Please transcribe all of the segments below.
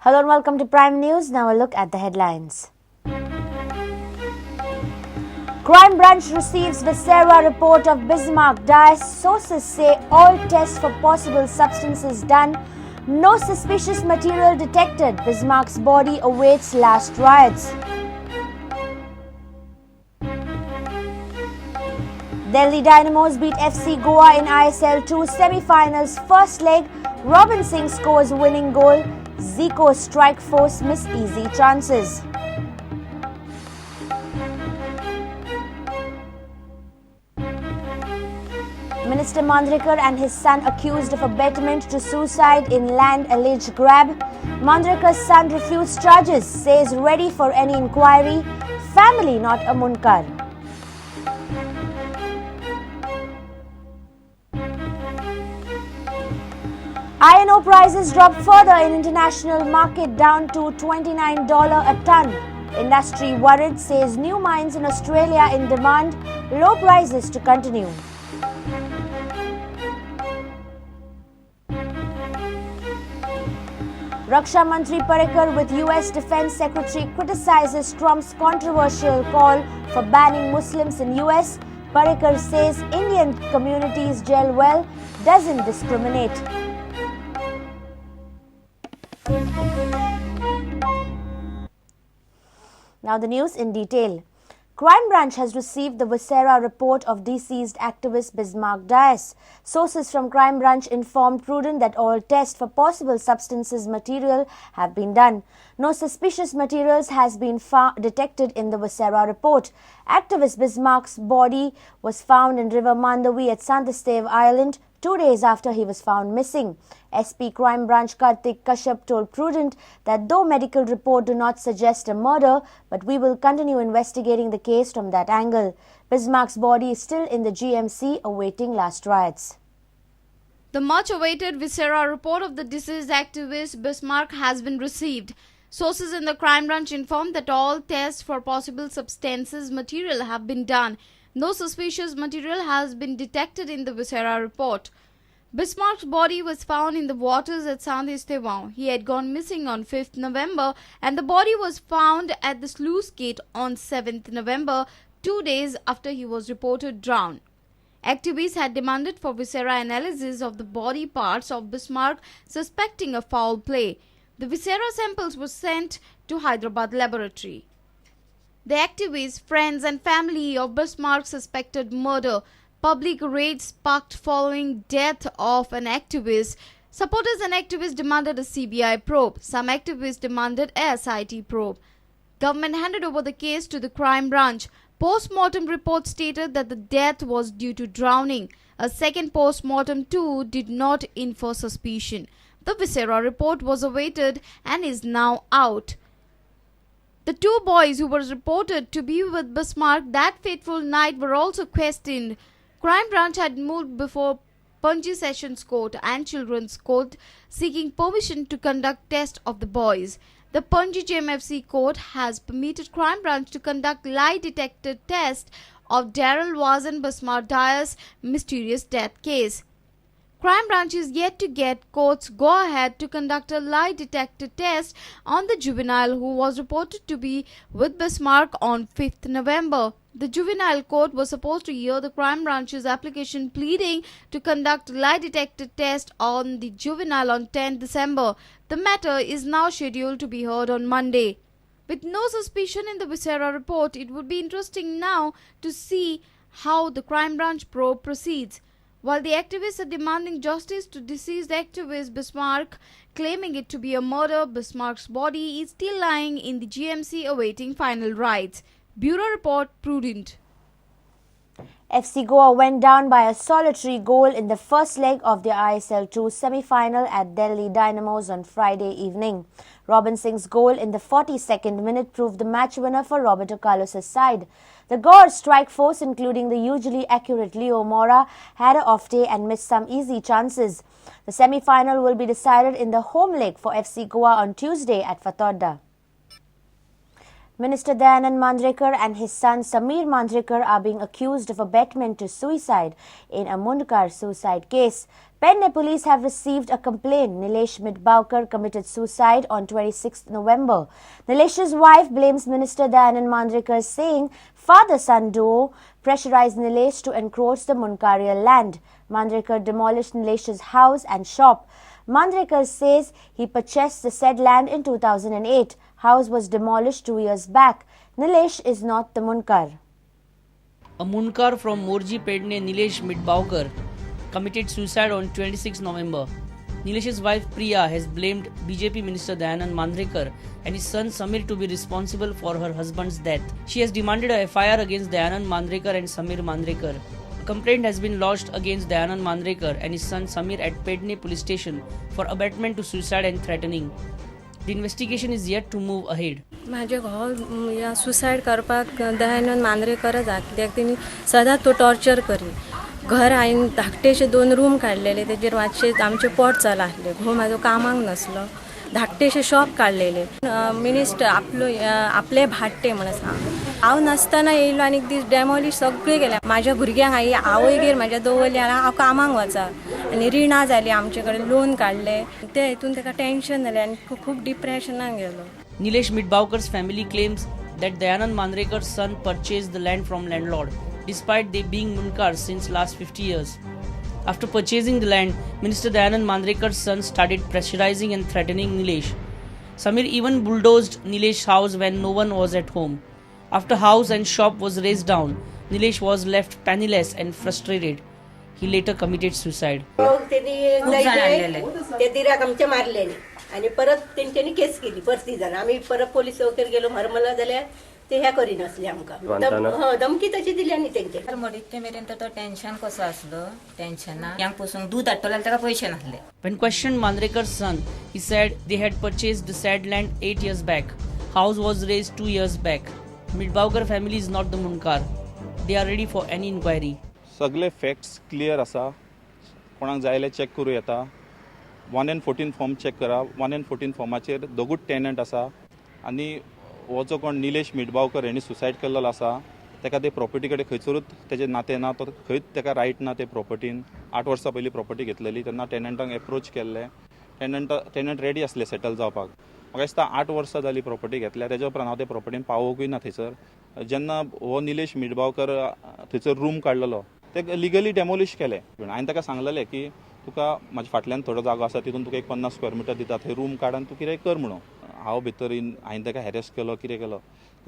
Hello and welcome to Prime News. Now a look at the headlines. Crime Branch receives Viscera Report of Bismarque Dias. Sources say all tests for possible substances done. No suspicious material detected. Bismarck's body awaits last riots. Delhi Dynamos beat FC Goa in ISL 2 semi-finals first leg. Robin Singh scores winning goal. Zico strike force miss easy chances. Minister Mandrekar and his son accused of abetment to suicide in land alleged grab. Mandrekar's son refused charges, says ready for any inquiry. Family not a munkar. Iron ore prices dropped further in international market, down to $29 a ton. Industry worried, says new mines in Australia in demand. Low prices to continue. Raksha Mantri Parrikar with US Defense Secretary criticizes Trump's controversial call for banning Muslims in US. Parrikar says Indian communities gel well, doesn't discriminate. Now the news in detail. Crime Branch has received the Viscera report of deceased activist Bismarque Dias. Sources from Crime Branch informed Prudent that all tests for possible substances material have been done. No suspicious materials has been detected in the Viscera report. Activist Bismarck's body was found in River Mandavi at Santistev Island 2 days after he was found missing. SP Crime Branch Kartik Kashyap told Prudent that though medical report do not suggest a murder, but we will continue investigating the case from that angle. Bismarck's body is still in the GMC awaiting last riots. The much-awaited Viscera report of the deceased activist Bismarck has been received. Sources in the Crime Branch informed that all tests for possible substances material have been done. No suspicious material has been detected in the Viscera report. Bismarck's body was found in the waters at Saint-Esteban. He had gone missing on 5th November and the body was found at the sluice gate on 7th November, 2 days after he was reported drowned. Activists had demanded for viscera analysis of the body parts of Bismarck, suspecting a foul play. The viscera samples were sent to Hyderabad laboratory. The activists, friends and family of Bismarck suspected murder. Public raids sparked following death of an activist. Supporters and activists demanded a CBI probe. Some activists demanded a SIT probe. Government handed over the case to the Crime Branch. Post-mortem report stated that the death was due to drowning. A second post-mortem too did not infer suspicion. The Viscera report was awaited and is now out. The two boys who were reported to be with Bismarck that fateful night were also questioned. Crime Branch had moved before Panji Sessions Court and Children's Court seeking permission to conduct tests of the boys. The Panji JMFC Court has permitted Crime Branch to conduct lie detector test of Daryl Vaz and Bismarque Dias' mysterious death case. Crime Branch is yet to get court's go-ahead to conduct a lie detector test on the juvenile who was reported to be with Bismarck on 5th November. The juvenile court was supposed to hear the Crime Branch's application pleading to conduct lie detector test on the juvenile on 10th December. The matter is now scheduled to be heard on Monday. With no suspicion in the Viscera report, it would be interesting now to see how the Crime Branch probe proceeds. While the activists are demanding justice to deceased activist Bismarck, claiming it to be a murder, Bismarck's body is still lying in the GMC awaiting final rites. Bureau Report, Prudent. FC Goa went down by a solitary goal in the first leg of the ISL 2 semi-final at Delhi Dynamos on Friday evening. Robin Singh's goal in the 42nd minute proved the match winner for Roberto Carlos' side. The Gores strike force, including the usually accurate Leo Mora, had an off day and missed some easy chances. The semi-final will be decided in the home leg for FC Goa on Tuesday at Fatorda. Minister Dayanand Mandrekar and his son Samir Mandrekar are being accused of abetment to suicide in a Mundkar suicide case. Pune police have received a complaint. Nilesh Midbaukar committed suicide on 26 November. Nilesh's wife blames Minister Dayanand Mandrekar, saying father-son duo pressurized Nilesh to encroach the Munkaria land. Mandrekar demolished Nilesh's house and shop. Mandrekar says he purchased the said land in 2008. House was demolished 2 years back. Nilesh is not the Munkar. A Munkar from Morji Pedne, Nilesh Midbaukar, committed suicide on 26 November. Nilesh's wife Priya has blamed BJP Minister Dayanand Mandrekar and his son Samir to be responsible for her husband's death. She has demanded a FIR against Dayanand Mandrekar and Samir Mandrekar. A complaint has been lodged against Dayanand Mandrekar and his son Samir at Pedne police station for abetment to suicide and threatening. The investigation is yet to move ahead. माझे घोव या suicide करपाक दयानंद मांद्रेकर कित्याक तेणी सदांच तो torture करी घर हांवें धाकटेशे 2 रूम काडलेले तेजेर मातशे आमचे पोट चलासले घोव म्हाजो कामाक नसलो धाकटेशे शॉप काडलेले मिनिस्टर आपले भाट्टे म्हणून सांग हांव नासतना येयलो आनी दीस डेमोलिश सगळे गेले म्हाज्या भुरग्यांक आवयगेर म्हाज्या दवरली आनी हांव कामाक वचा आनी रिणां जाली आमचे कडेन लोन काडले ते हितून ताका टेन्शन जालें आनी खूब डिप्रेशनाक गेलो. Nilesh Midbaukar's family claims that Dayanand Mandrekar's son purchased the land from landlord, despite they being Munkars since last 50 years. After purchasing the land, Minister Dayanand Mandrekar's son started pressurizing and threatening Nilesh. Samir even bulldozed Nilesh's house when no one was at home. After house and shop was razed down, Nilesh was left penniless and frustrated. He later committed suicide. आणि परत त्यांच्यानी case केली परती जाण आम्ही परत police चौकीर गेलो हरमला जाल्यार ते ह्या करिनासले आमकां धमकी तशी दिली आनी तेंचे मडीचे मेरेन तो टेन्शन कसो आसलो टेन्शना यांक पसून दूध हाडटलो जाल्यार ताका पयशे नासले. When questioned Mandrekar's son, he said they had purchased the said land 8 years back. House was raised 2 years back. Midbaukar family is not the Munkar. They are ready for any inquiry. सगळे facts clear आसा कोणाक जायले check करूं येता 1/14 form check करा 1/14 फॉर्माचेर दोगूच tenant आसा आनी हो जो कोण निलेश मिडबावकर हेणी सुसायड केल्लो आसा तेका ते प्रॉपर्टी कडेन खंयसरूच तेजें नातें ना तो खंयच तेका रायट ना ते प्रॉपर्टीन 8 वर्सां पयलीं प्रॉपर्टी घेतलेली तेन्ना टेनंटांक एप्रोच केल्ले टेनंट रेडी आसले सेटल जावपाक म्हाका दिसता 8 वर्सां जाली प्रॉपर्टी घेतल्या तेज्या उपरांत हांव ते प्रॉपर्टीन पावोकूय ना थंयसर जेन्ना हो निलेश मिडबावकर थंयसर रूम काडलेलो ते लिगली डेमोलिश केले हांवें ताका सांगलेलें की तुका म्हाज्या फाटल्यान थोडो जागो आसा तितून तुका 50 स्क्वेअर मिटर दिता थंय रूम काड आनी तूं कितेंय कर म्हणून हांव भितर हांवें ताका हॅरेस केलो कितें केलो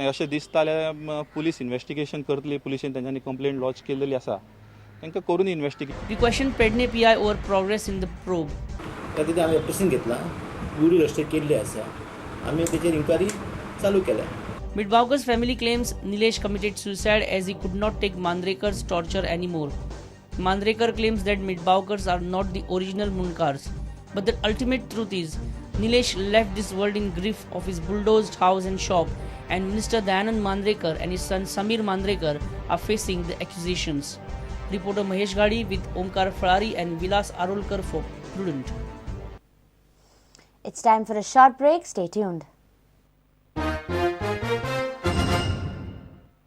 अशें दिसता जाल्यार पुलीस इन्वेस्टिगेशन करतली पुलिशेन तेंच्यांनी कंप्लेंट लॉन्च केलेली आसा तांकां करून investigate. We questioned Pedne PI over progress in the probe. कितें आमी ऑपरेशन घेतलां गुडी रस्ते केल्ले आसा आमी तेचेर इन्क्वायरी चालू केल्या. Midbaukar's family claims Nilesh committed suicide as he could not take Mandrekar's torture anymore. Mandrekar claims that Midbaukars are not the original Munkars, but the ultimate truth is Nilesh left this world in grief of his bulldozed house and shop, and Minister Dayanand Mandrekar and his son Samir Mandrekar are facing the accusations. Reporter Mahesh Gadi with Omkar Falari and Vilas Arolkar for Prudent. It's time for a short break. Stay tuned.